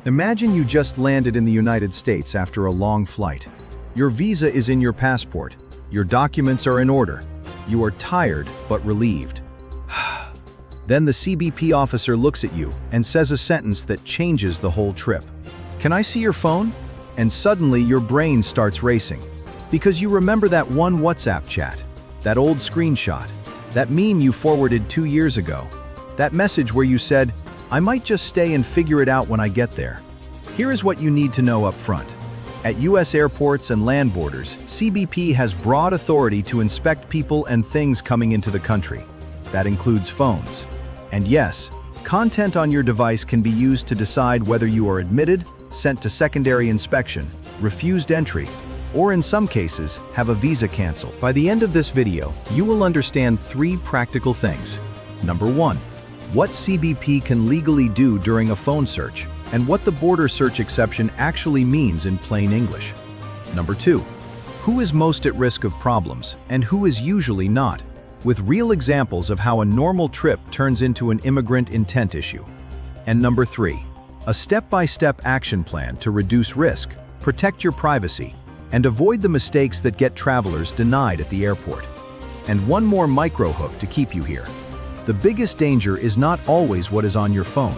Imagine you just landed in the United States after a long flight. Your visa is in your passport. Your documents are in order. You are tired but relieved. Then the CBP officer looks at you and says a sentence that changes the whole trip. "Can I see your phone?" And suddenly your brain starts racing. Because you remember that one WhatsApp chat, that old screenshot, that meme you forwarded 2 years ago, that message where you said, "I might just stay and figure it out when I get there." Here is what you need to know up front. At US airports and land borders, CBP has broad authority to inspect people and things coming into the country. That includes phones. And yes, content on your device can be used to decide whether you are admitted, sent to secondary inspection, refused entry, or in some cases, have a visa canceled. By the end of this video, you will understand 3 practical things. Number 1. What CBP can legally do during a phone search, and what the border search exception actually means in plain English. Number 2. Who is most at risk of problems, and who is usually not, with real examples of how a normal trip turns into an immigrant intent issue. And number 3. A step-by-step action plan to reduce risk, protect your privacy, and avoid the mistakes that get travelers denied at the airport. And one more micro hook to keep you here. The biggest danger is not always what is on your phone.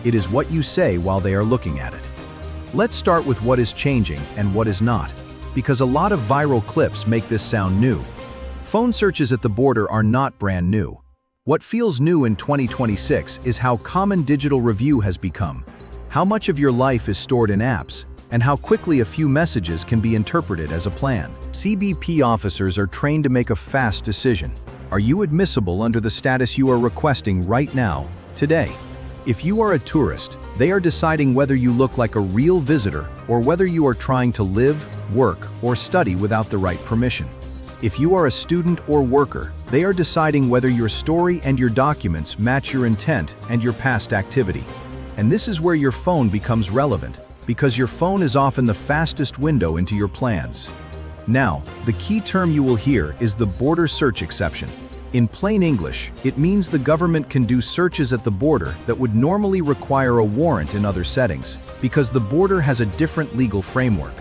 It is what you say while they are looking at it. Let's start with what is changing and what is not, because a lot of viral clips make this sound new. Phone searches at the border are not brand new. What feels new in 2026 is how common digital review has become, how much of your life is stored in apps, and how quickly a few messages can be interpreted as a plan. CBP officers are trained to make a fast decision. Are you admissible under the status you are requesting right now, today? If you are a tourist, they are deciding whether you look like a real visitor or whether you are trying to live, work, or study without the right permission. If you are a student or worker, they are deciding whether your story and your documents match your intent and your past activity. And this is where your phone becomes relevant, because your phone is often the fastest window into your plans. Now, the key term you will hear is the border search exception. In plain English, it means the government can do searches at the border that would normally require a warrant in other settings, because the border has a different legal framework.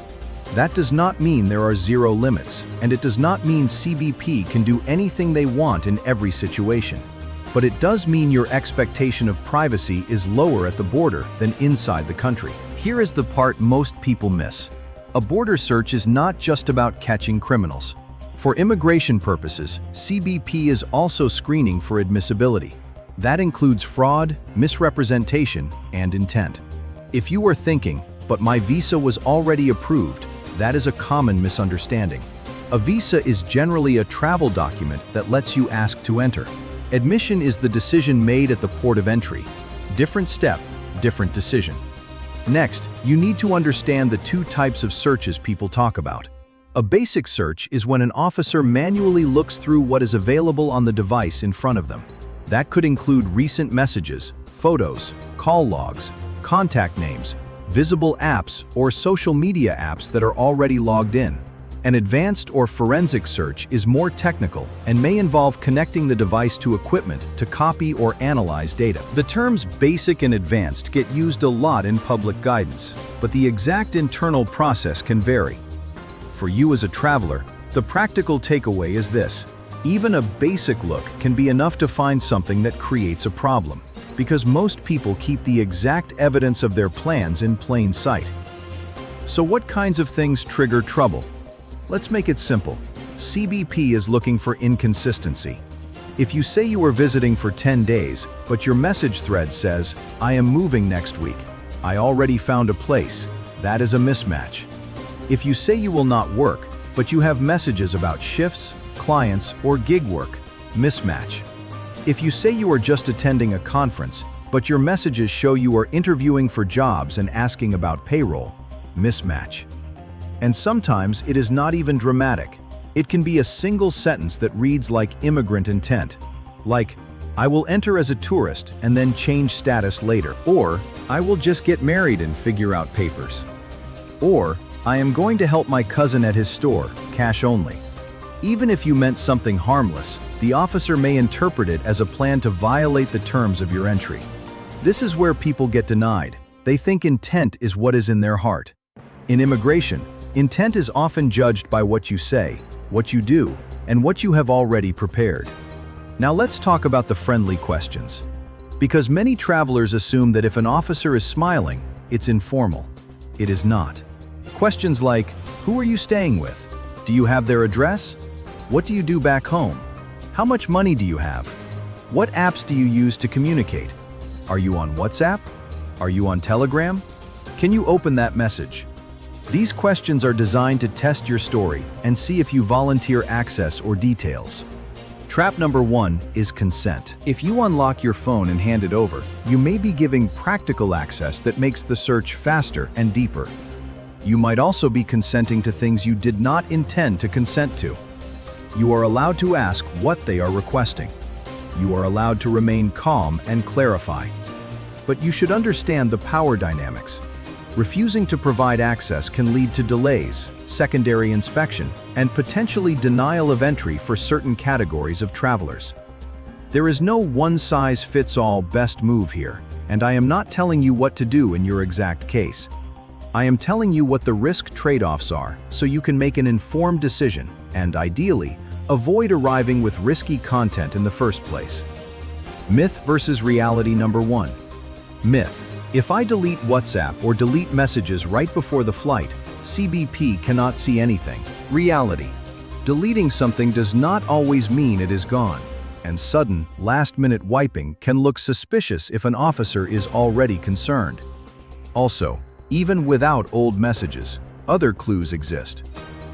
That does not mean there are zero limits, and it does not mean CBP can do anything they want in every situation. But it does mean your expectation of privacy is lower at the border than inside the country. Here is the part most people miss. A border search is not just about catching criminals. For immigration purposes, CBP is also screening for admissibility. That includes fraud, misrepresentation, and intent. If you are thinking, "But my visa was already approved," that is a common misunderstanding. A visa is generally a travel document that lets you ask to enter. Admission is the decision made at the port of entry. Different step, different decision. Next, you need to understand the 2 types of searches people talk about. A basic search is when an officer manually looks through what is available on the device in front of them. That could include recent messages, photos, call logs, contact names, visible apps, or social media apps that are already logged in. An advanced or forensic search is more technical and may involve connecting the device to equipment to copy or analyze data. The terms basic and advanced get used a lot in public guidance, but the exact internal process can vary. For you as a traveler, the practical takeaway is this: even a basic look can be enough to find something that creates a problem, because most people keep the exact evidence of their plans in plain sight. So what kinds of things trigger trouble? Let's make it simple. CBP is looking for inconsistency. If you say you are visiting for 10 days, but your message thread says, "I am moving next week. I already found a place," that is a mismatch. If you say you will not work, but you have messages about shifts, clients, or gig work, mismatch. If you say you are just attending a conference, but your messages show you are interviewing for jobs and asking about payroll, mismatch. And sometimes it is not even dramatic. It can be a single sentence that reads like immigrant intent. Like, "I will enter as a tourist and then change status later." Or, "I will just get married and figure out papers." Or, "I am going to help my cousin at his store, cash only." Even if you meant something harmless, the officer may interpret it as a plan to violate the terms of your entry. This is where people get denied, They think intent is what is in their heart. In immigration, intent is often judged by what you say, what you do, and what you have already prepared. Now let's talk about the friendly questions. Because many travelers assume that if an officer is smiling, it's informal. It is not. Questions like, who are you staying with? Do you have their address? What do you do back home? How much money do you have? What apps do you use to communicate? Are you on WhatsApp? Are you on Telegram? Can you open that message? These questions are designed to test your story and see if you volunteer access or details. Trap number 1 is consent. If you unlock your phone and hand it over, you may be giving practical access that makes the search faster and deeper. You might also be consenting to things you did not intend to consent to. You are allowed to ask what they are requesting. You are allowed to remain calm and clarify. But you should understand the power dynamics. Refusing to provide access can lead to delays, secondary inspection, and potentially denial of entry for certain categories of travelers. There is no one-size-fits-all best move here, and I am not telling you what to do in your exact case. I am telling you what the risk trade-offs are so you can make an informed decision and, ideally, avoid arriving with risky content in the first place. Myth versus reality number 1. Myth. If I delete WhatsApp or delete messages right before the flight, CBP cannot see anything. Reality. Deleting something does not always mean it is gone, and sudden, last-minute wiping can look suspicious if an officer is already concerned. Also, even without old messages, other clues exist.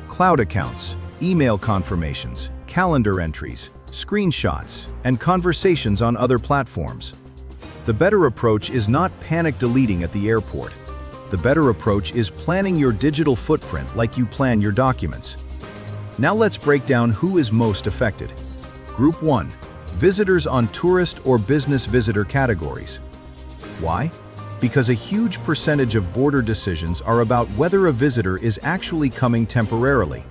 Cloud accounts, email confirmations, calendar entries, screenshots, and conversations on other platforms. The better approach is not panic deleting at the airport. The better approach is planning your digital footprint like you plan your documents. Now let's break down who is most affected. Group 1. Visitors on tourist or business visitor categories. Why? Because a huge percentage of border decisions are about whether a visitor is actually coming temporarily.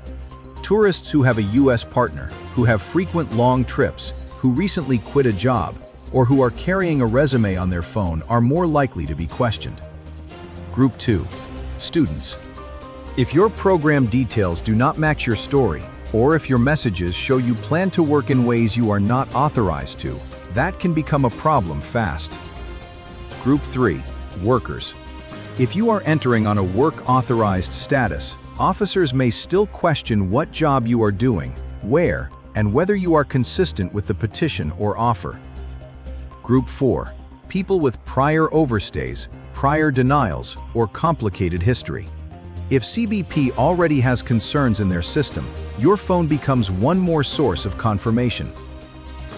Tourists who have a U.S. partner, who have frequent long trips, who recently quit a job, or who are carrying a resume on their phone are more likely to be questioned. Group 2. Students. If your program details do not match your story, or if your messages show you plan to work in ways you are not authorized to, that can become a problem fast. Group 3. Workers. If you are entering on a work-authorized status, officers may still question what job you are doing, where, and whether you are consistent with the petition or offer. Group 4. People with prior overstays, prior denials, or complicated history. If CBP already has concerns in their system, your phone becomes one more source of confirmation.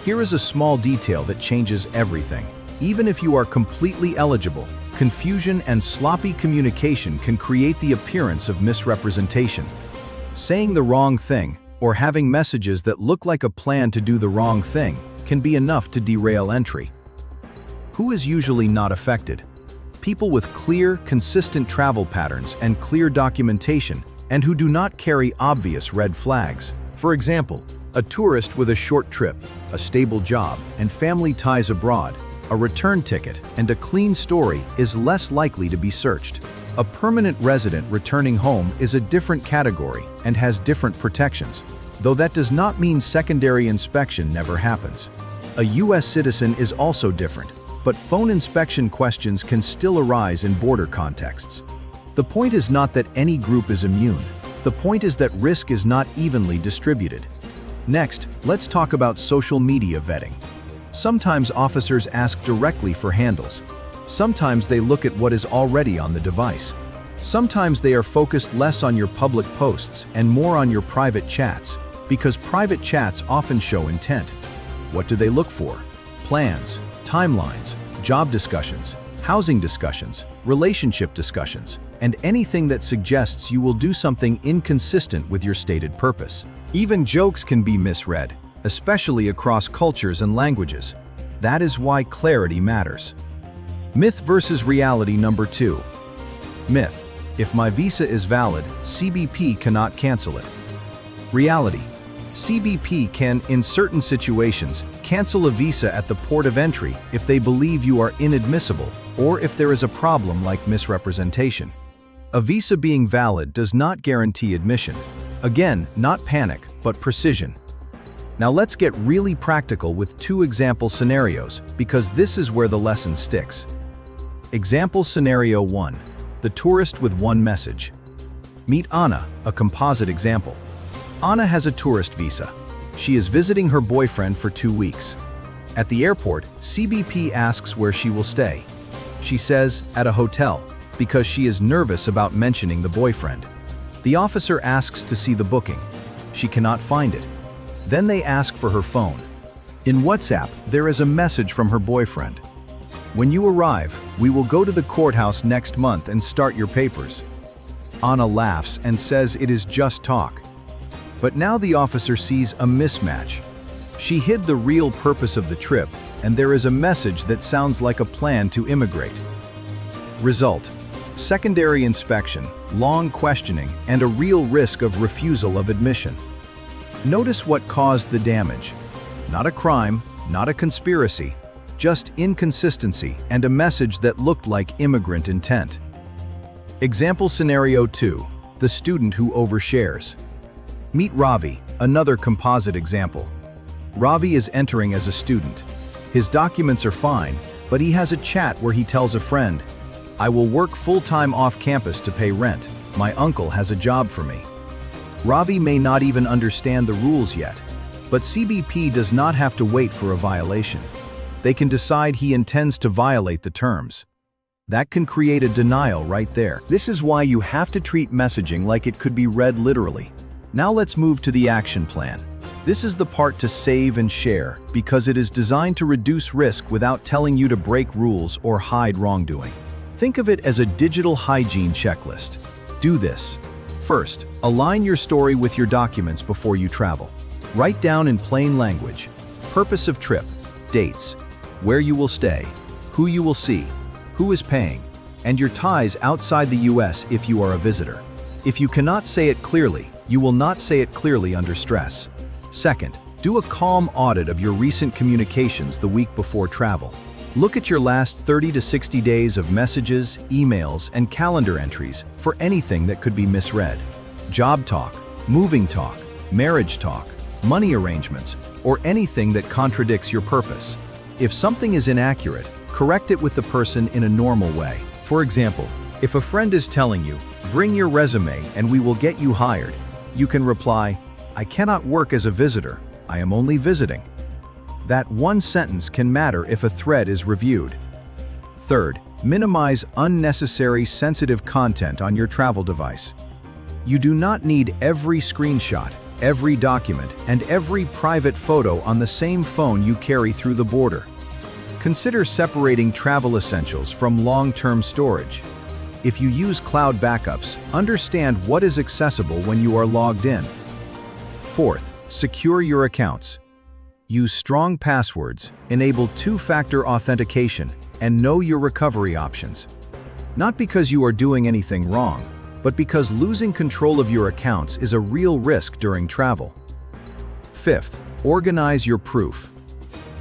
Here is a small detail that changes everything. Even if you are completely eligible, confusion and sloppy communication can create the appearance of misrepresentation. Saying the wrong thing, or having messages that look like a plan to do the wrong thing, can be enough to derail entry. Who is usually not affected? People with clear, consistent travel patterns and clear documentation, and who do not carry obvious red flags. For example, a tourist with a short trip, a stable job, and family ties abroad, a return ticket, and a clean story is less likely to be searched. A permanent resident returning home is a different category and has different protections, though that does not mean secondary inspection never happens. A U.S. citizen is also different, but phone inspection questions can still arise in border contexts. The point is not that any group is immune. The point is that risk is not evenly distributed. Next, let's talk about social media vetting. Sometimes officers ask directly for handles. Sometimes they look at what is already on the device. Sometimes they are focused less on your public posts and more on your private chats, because private chats often show intent. What do they look for? Plans, timelines, job discussions, housing discussions, relationship discussions, and anything that suggests you will do something inconsistent with your stated purpose. Even jokes can be misread, especially across cultures and languages. That is why clarity matters. Myth versus reality number 2. Myth. If my visa is valid, CBP cannot cancel it. Reality. CBP can, in certain situations, cancel a visa at the port of entry if they believe you are inadmissible or if there is a problem like misrepresentation. A visa being valid does not guarantee admission. Again, not panic, but precision. Now let's get really practical with 2 example scenarios, because this is where the lesson sticks. Example scenario 1. The tourist with one message. Meet Anna, a composite example. Anna has a tourist visa. She is visiting her boyfriend for 2 weeks. At the airport, CBP asks where she will stay. She says, at a hotel, because she is nervous about mentioning the boyfriend. The officer asks to see the booking. She cannot find it. Then they ask for her phone. In WhatsApp, there is a message from her boyfriend. When you arrive, we will go to the courthouse next month and start your papers. Anna laughs and says it is just talk. But now the officer sees a mismatch. She hid the real purpose of the trip, and there is a message that sounds like a plan to immigrate. Result: secondary inspection, long questioning, and a real risk of refusal of admission. Notice what caused the damage. Not a crime, not a conspiracy, just inconsistency and a message that looked like immigrant intent. Example scenario 2. The student who overshares. Meet Ravi, another composite example. Ravi is entering as a student. His documents are fine, but he has a chat where he tells a friend, "I will work full-time off campus to pay rent. My uncle has a job for me." Ravi may not even understand the rules yet, but CBP does not have to wait for a violation. They can decide he intends to violate the terms. That can create a denial right there. This is why you have to treat messaging like it could be read literally. Now let's move to the action plan. This is the part to save and share because it is designed to reduce risk without telling you to break rules or hide wrongdoing. Think of it as a digital hygiene checklist. Do this. First, align your story with your documents before you travel. Write down in plain language: purpose of trip, dates, where you will stay, who you will see, who is paying, and your ties outside the US if you are a visitor. If you cannot say it clearly, you will not say it clearly under stress. Second, do a calm audit of your recent communications the week before travel. Look at your last 30 to 60 days of messages, emails, and calendar entries for anything that could be misread. Job talk, moving talk, marriage talk, money arrangements, or anything that contradicts your purpose. If something is inaccurate, correct it with the person in a normal way. For example, if a friend is telling you, "Bring your resume and we will get you hired," you can reply, "I cannot work as a visitor, I am only visiting." That one sentence can matter if a thread is reviewed. Third, minimize unnecessary sensitive content on your travel device. You do not need every screenshot, every document, and every private photo on the same phone you carry through the border. Consider separating travel essentials from long-term storage. If you use cloud backups, understand what is accessible when you are logged in. Fourth, secure your accounts. Use strong passwords, enable two-factor authentication, and know your recovery options. Not because you are doing anything wrong, but because losing control of your accounts is a real risk during travel. Fifth, organize your proof.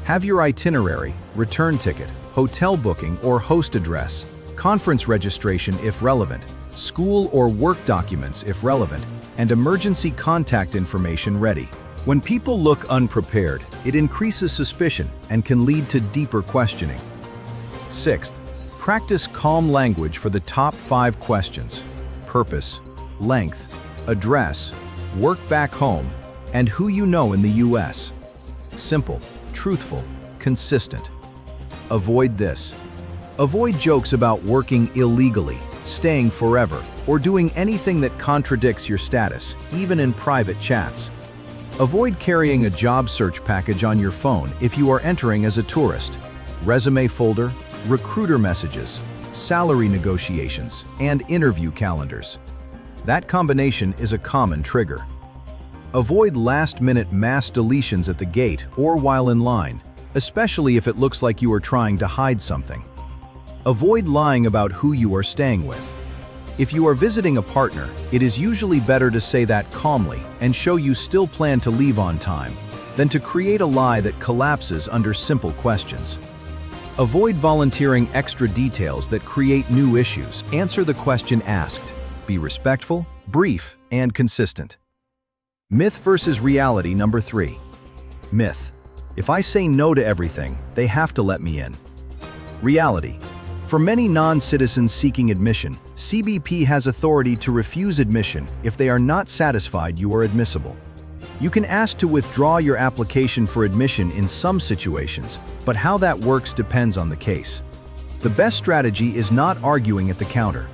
Have your itinerary, return ticket, hotel booking or host address, conference registration if relevant, school or work documents if relevant, and emergency contact information ready. When people look unprepared, it increases suspicion and can lead to deeper questioning. Sixth, practice calm language for the top 5 questions: purpose, length, address, work back home, and who you know in the US. Simple, truthful, consistent. Avoid this. Avoid jokes about working illegally, staying forever, or doing anything that contradicts your status, even in private chats. Avoid carrying a job search package on your phone if you are entering as a tourist. Resume folder, recruiter messages, salary negotiations, and interview calendars. That combination is a common trigger. Avoid last-minute mass deletions at the gate or while in line, especially if it looks like you are trying to hide something. Avoid lying about who you are staying with. If you are visiting a partner, it is usually better to say that calmly and show you still plan to leave on time, than to create a lie that collapses under simple questions. Avoid volunteering extra details that create new issues. Answer the question asked. Be respectful, brief, and consistent. Myth versus reality number 3. Myth. If I say no to everything, they have to let me in. Reality. For many non-citizens seeking admission, CBP has authority to refuse admission if they are not satisfied you are admissible. You can ask to withdraw your application for admission in some situations, but how that works depends on the case. The best strategy is not arguing at the counter.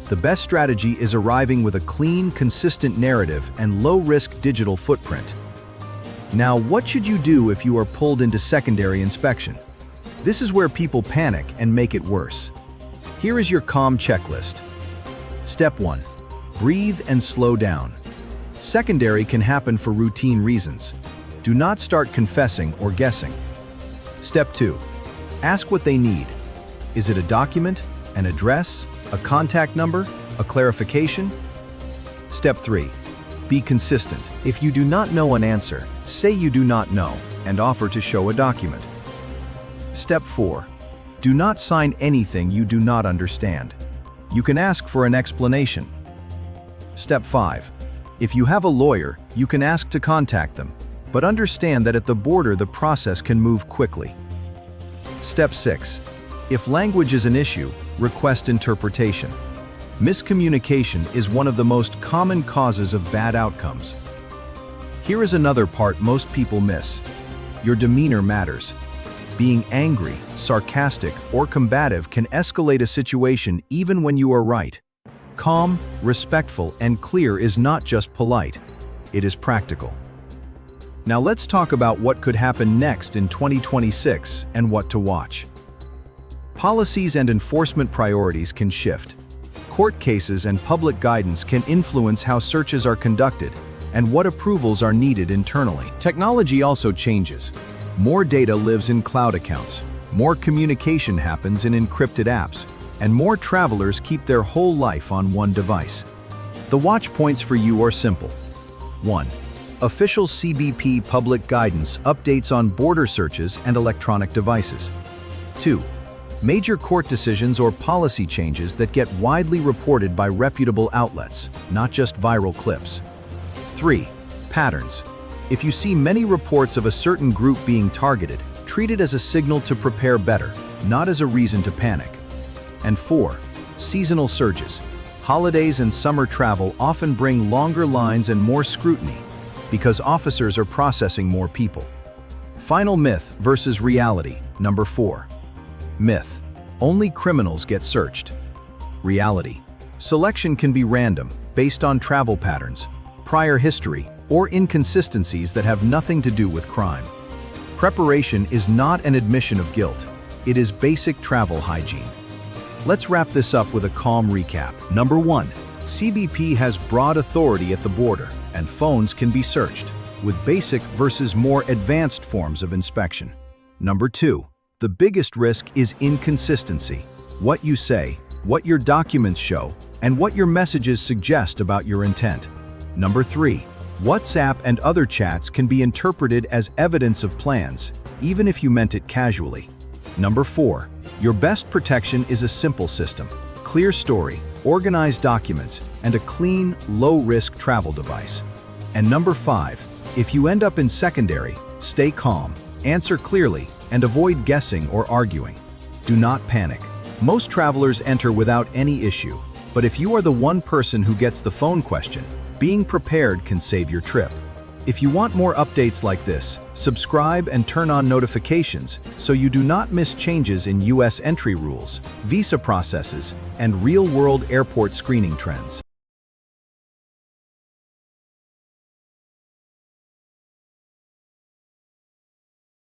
The best strategy is arriving with a clean, consistent narrative and low-risk digital footprint. Now, what should you do if you are pulled into secondary inspection? This is where people panic and make it worse. Here is your calm checklist. Step 1. Breathe and slow down. Secondary can happen for routine reasons. Do not start confessing or guessing. Step 2. Ask what they need. Is it a document, an address, a contact number, a clarification? Step 3. Be consistent. If you do not know an answer, say you do not know and offer to show a document. Step 4. Do not sign anything you do not understand. You can ask for an explanation. Step 5. If you have a lawyer, you can ask to contact them, but understand that at the border the process can move quickly. Step 6. If language is an issue, request interpretation. Miscommunication is one of the most common causes of bad outcomes. Here is another part most people miss. Your demeanor matters. Being angry, sarcastic, or combative can escalate a situation even when you are right. Calm, respectful, and clear is not just polite, it is practical. Now let's talk about what could happen next in 2026 and what to watch. Policies and enforcement priorities can shift. Court cases and public guidance can influence how searches are conducted and what approvals are needed internally. Technology also changes. More data lives in cloud accounts, more communication happens in encrypted apps, and more travelers keep their whole life on one device. The watch points for you are simple. 1. Official CBP public guidance updates on border searches and electronic devices. 2. Major court decisions or policy changes that get widely reported by reputable outlets, not just viral clips. 3. Patterns. If you see many reports of a certain group being targeted, treat it as a signal to prepare better, not as a reason to panic. And 4. Seasonal surges. Holidays and summer travel often bring longer lines and more scrutiny because officers are processing more people. Final myth versus reality, number 4. Myth. Only criminals get searched. Reality. Selection can be random, based on travel patterns, prior history, or inconsistencies that have nothing to do with crime. Preparation is not an admission of guilt. It is basic travel hygiene. Let's wrap this up with a calm recap. Number 1. CBP has broad authority at the border, and phones can be searched, with basic versus more advanced forms of inspection. Number 2. The biggest risk is inconsistency. What you say, what your documents show, and what your messages suggest about your intent. Number 3. WhatsApp and other chats can be interpreted as evidence of plans, even if you meant it casually. Number 4. Your best protection is a simple system, clear story, organized documents, and a clean, low-risk travel device. And number 5. If you end up in secondary, stay calm, answer clearly, and avoid guessing or arguing. Do not panic. Most travelers enter without any issue, but if you are the one person who gets the phone question, being prepared can save your trip. If you want more updates like this, subscribe and turn on notifications so you do not miss changes in U.S. entry rules, visa processes, and real-world airport screening trends.